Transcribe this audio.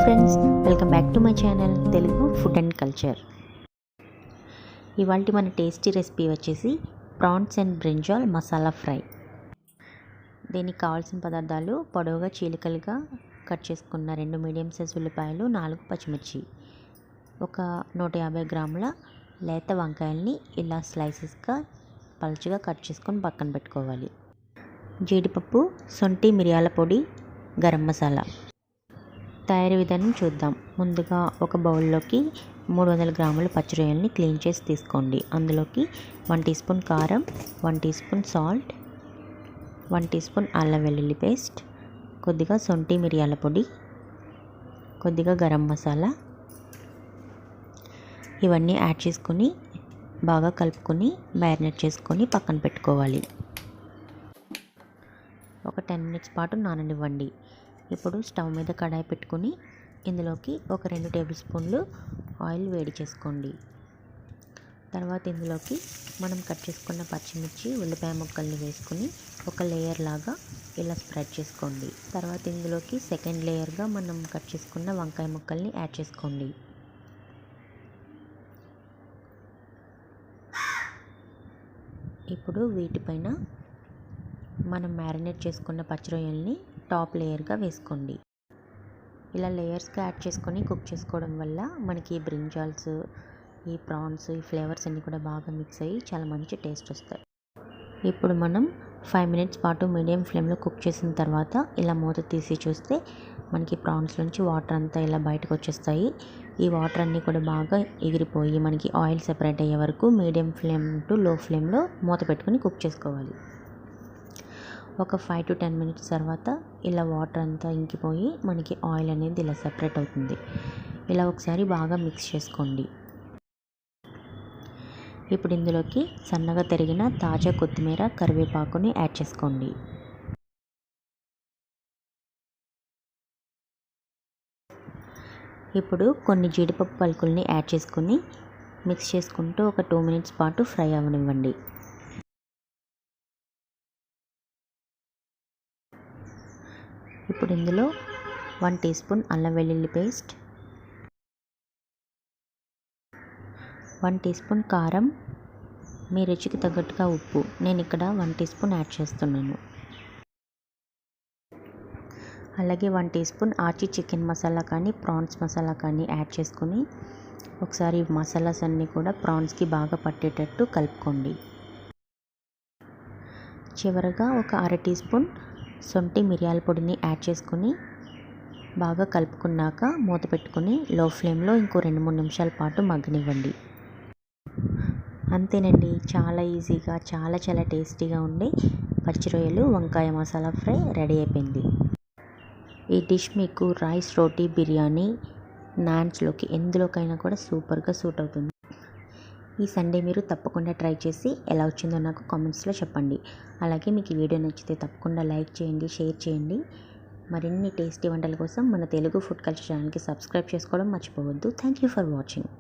Friends, welcome back to my channel Telugu food and culture. ఇవాళ మన tasty recipe వచ్చేసి prawns and brinjal masala fry. దీనికి కావాల్సిన పదార్థాలు: పొడవుగా చీలికలుగా కట్ చేసుకున్న 2 మీడియం సైజ్ ఉల్లిపాయలు, 4 పచ్చిమిర్చి, ఒక 150 గ్రాముల లేత వంకాయల్ని ఇలా స్లైసెస్గా పలుచగా కట్ చేసుకొని పక్కన పెట్టుకోవాలి. జీడిపప్పు, శొంఠి, మిరియాల పొడి, గరం మసాలా. తయారీ విధానం చూద్దాం. ముందుగా ఒక బౌల్లోకి 300 గ్రాముల పచ్చి రొయ్యల్ని క్లీన్ చేసి తీసుకోండి. అందులోకి 1 టీ స్పూన్ కారం, 1 teaspoon salt, 1 teaspoon అల్లం వెల్లుల్లి పేస్ట్, కొద్దిగా శొంఠి మిరియాల పొడి, కొద్దిగా గరం మసాలా, ఇవన్నీ యాడ్ చేసుకొని బాగా కలుపుకొని మ్యారినేట్ చేసుకొని పక్కన పెట్టుకోవాలి. ఒక 10 మినిట్స్ పాటు నాననివ్వండి. ఇప్పుడు స్టవ్ మీద కడాయి పెట్టుకుని ఇందులోకి ఒక 2 టేబుల్ స్పూన్లు ఆయిల్ వేడి చేసుకోండి. తర్వాత ఇందులోకి మనం కట్ చేసుకున్న పచ్చిమిర్చి, ఉల్లిపాయ ముక్కల్ని వేసుకుని ఒక లేయర్ లాగా ఇలా స్ప్రెడ్ చేసుకోండి. తర్వాత ఇందులోకి సెకండ్ లేయర్గా మనం కట్ చేసుకున్న వంకాయ ముక్కల్ని యాడ్ చేసుకోండి. ఇప్పుడు వీటిపైన మనం మ్యారినేట్ చేసుకున్న పచ్చి రొయ్యల్ని టాప్ లేయర్గా వేసుకోండి. ఇలా లేయర్స్గా యాడ్ చేసుకొని కుక్ చేసుకోవడం వల్ల మనకి బ్రింజాల్స్, ఈ ప్రాన్స్, ఈ ఫ్లేవర్స్ అన్నీ కూడా బాగా మిక్స్ అయ్యి చాలా మంచి టేస్ట్ వస్తాయి. ఇప్పుడు మనం 5 మినిట్స్ పాటు మీడియం ఫ్లేమ్లో కుక్ చేసిన తర్వాత ఇలా మూత తీసి చూస్తే మనకి ప్రాన్స్ నుంచి వాటర్ అంతా ఇలా బయటకు వచ్చేస్తాయి. ఈ వాటర్ అన్నీ కూడా బాగా ఎగిరిపోయి మనకి ఆయిల్ సెపరేట్ అయ్యే వరకు మీడియం ఫ్లేమ్ టు లో ఫ్లేమ్లో మూత పెట్టుకుని కుక్ చేసుకోవాలి. ఒక 5 to 10 మినిట్స్ తర్వాత ఇలా వాటర్ అంతా ఇంకిపోయి మనకి ఆయిల్ అనేది ఇలా సెపరేట్ అవుతుంది. ఇలా ఒకసారి బాగా మిక్స్ చేసుకోండి. ఇప్పుడు ఇందులోకి సన్నగా తరిగిన తాజా కొత్తిమీర, కరివేపాకుని యాడ్ చేసుకోండి. ఇప్పుడు కొన్ని జీడిపప్పు పలుకుల్ని యాడ్ చేసుకుని మిక్స్ చేసుకుంటూ ఒక 2 మినిట్స్ పాటు ఫ్రై అవ్వనివ్వండి. ఇప్పుడు ఇందులో 1 టీ స్పూన్ అల్లం వెల్లుల్లి పేస్ట్, 1 టీ స్పూన్ కారం, మీ రుచికి తగ్గట్టుగా ఉప్పు, నేను ఇక్కడ 1 టీ స్పూన్ యాడ్ చేస్తున్నాను. అలాగే 1 టీ స్పూన్ ఆచి చికెన్ మసాలా కానీ ప్రాన్స్ మసాలా కానీ యాడ్ చేసుకుని ఒకసారి మసాలాస్ అన్నీ కూడా ప్రాన్స్కి బాగా పట్టేటట్టు కలుపుకోండి. చివరగా ఒక 1/2 టీ స్పూన్ శొంఠి మిరియాల పొడిని యాడ్ చేసుకుని బాగా కలుపుకున్నాక మూత పెట్టుకుని లో ఫ్లేమ్లో ఇంకో 2-3 నిమిషాల పాటు మగ్గనివ్వండి. అంతేనండి, చాలా ఈజీగా చాలా టేస్టీగా ఉండే పచ్చి రొయ్యలు వంకాయ మసాలా ఫ్రై రెడీ అయిపోయింది. ఈ డిష్ మీకు రైస్, రోటీ, బిర్యానీ, నాన్స్లోకి ఎందులోకైనా కూడా సూపర్గా సూట్ అవుతుంది. ఈ సండే మీరు తప్పకుండా ట్రై చేసి ఎలా వచ్చిందో నాకు కామెంట్స్లో చెప్పండి. అలాగే మీకు ఈ వీడియో నచ్చితే తప్పకుండా లైక్ చేయండి, షేర్ చేయండి. మరిన్ని టేస్టీ వంటల కోసం మన తెలుగు ఫుడ్ కల్చర్ ఛానల్కి సబ్స్క్రైబ్ చేసుకోవడం మర్చిపోవద్దు. Thank you for watching.